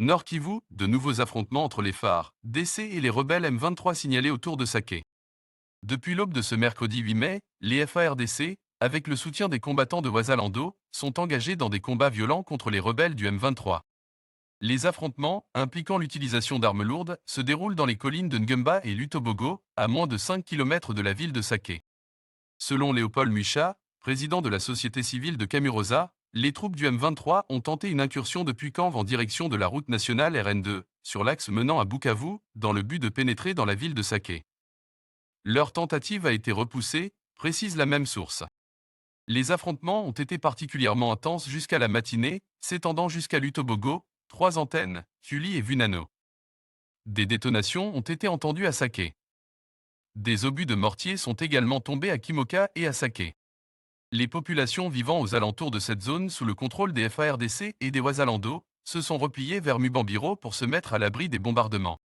Nord Kivu, de nouveaux affrontements entre les phares, DC et les rebelles M23 signalés autour de Sake. Depuis l'aube de ce mercredi 8 mai, les FARDC, avec le soutien des combattants de Ouazalando, sont engagés dans des combats violents contre les rebelles du M23. Les affrontements, impliquant l'utilisation d'armes lourdes, se déroulent dans les collines de Ngumba et Lutobogo, à moins de 5 km de la ville de Sake. Selon Léopold Mucha, président de la société civile de Kamuroza, les troupes du M23 ont tenté une incursion depuis Kanv en direction de la route nationale RN2, sur l'axe menant à Bukavu, dans le but de pénétrer dans la ville de Sake. Leur tentative a été repoussée, précise la même source. Les affrontements ont été particulièrement intenses jusqu'à la matinée, s'étendant jusqu'à Lutobogo, 3 antennes, Kuli et Vunano. Des détonations ont été entendues à Sake. Des obus de mortier sont également tombés à Kimoka et à Sake. Les populations vivant aux alentours de cette zone sous le contrôle des FARDC et des Ouazalando se sont repliées vers Mubambiro pour se mettre à l'abri des bombardements.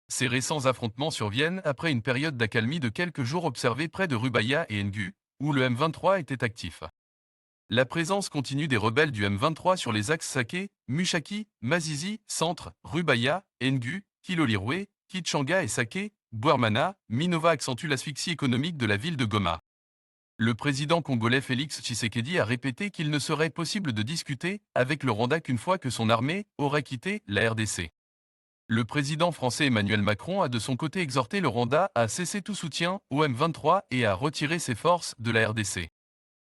Ces récents affrontements surviennent après une période d'accalmie de quelques jours observée près de Rubaya et Ngu, où le M23 était actif. La présence continue des rebelles du M23 sur les axes Sake, Mushaki, Mazizi, Centre, Rubaya, Ngu, Kilolirwe, Kitchanga et Sake, Bouermana, Minova accentue l'asphyxie économique de la ville de Goma. Le président congolais Félix Tshisekedi a répété qu'il ne serait possible de discuter avec le Rwanda qu'une fois que son armée aurait quitté la RDC. Le président français Emmanuel Macron a de son côté exhorté le Rwanda à cesser tout soutien au M23 et à retirer ses forces de la RDC.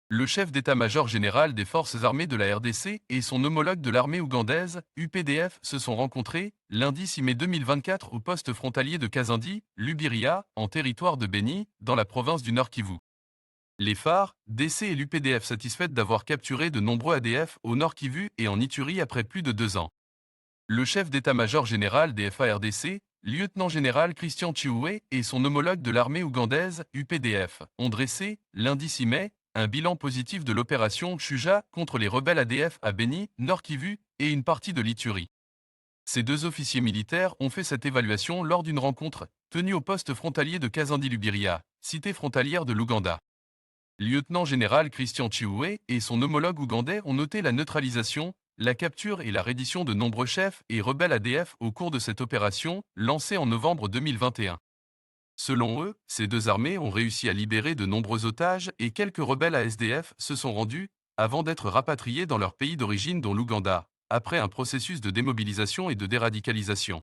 Le chef d'état-major général des forces armées de la RDC et son homologue de l'armée ougandaise, UPDF, se sont rencontrés, lundi 6 mai 2024 au poste frontalier de Kazindi, Lubiria, en territoire de Beni, dans la province du Nord Kivu. Les phares, DC et l'UPDF satisfaites d'avoir capturé de nombreux ADF au Nord Kivu et en Ituri après plus de 2 ans. Le chef d'état-major général des FARDC, lieutenant-général Christian Chioué, et son homologue de l'armée ougandaise, UPDF, ont dressé, lundi 6 mai, un bilan positif de l'opération Shuja contre les rebelles ADF à Beni, Nord Kivu et une partie de l'Ituri. Ces deux officiers militaires ont fait cette évaluation lors d'une rencontre tenue au poste frontalier de Kazindi-Lubiria, cité frontalière de l'Ouganda. Lieutenant-général Christian Chioué et son homologue ougandais ont noté la neutralisation, la capture et la reddition de nombreux chefs et rebelles ADF au cours de cette opération, lancée en novembre 2021. Selon eux, ces deux armées ont réussi à libérer de nombreux otages et quelques rebelles ASDF se sont rendus, avant d'être rapatriés dans leur pays d'origine dont l'Ouganda, après un processus de démobilisation et de déradicalisation.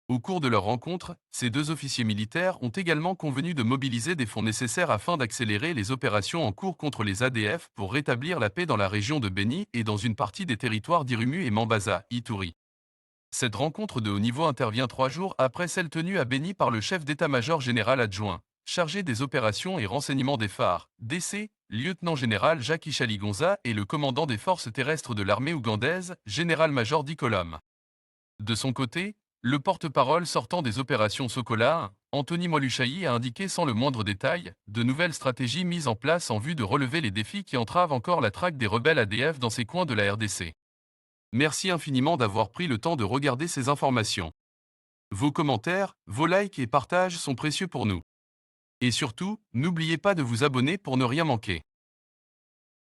Au cours de leur rencontre, ces deux officiers militaires ont également convenu de mobiliser des fonds nécessaires afin d'accélérer les opérations en cours contre les ADF pour rétablir la paix dans la région de Beni et dans une partie des territoires d'Irumu et Mambasa, Ituri. Cette rencontre de haut niveau intervient 3 jours après celle tenue à Beni par le chef d'état-major général adjoint, chargé des opérations et renseignements des phares, DC, lieutenant-général Jacques Ishaligonza et le commandant des forces terrestres de l'armée ougandaise, général-major Dikolom. De son côté, le porte-parole sortant des opérations Sokola, Anthony Moluchaï a indiqué sans le moindre détail de nouvelles stratégies mises en place en vue de relever les défis qui entravent encore la traque des rebelles ADF dans ces coins de la RDC. Merci infiniment d'avoir pris le temps de regarder ces informations. Vos commentaires, vos likes et partages sont précieux pour nous. Et surtout, n'oubliez pas de vous abonner pour ne rien manquer.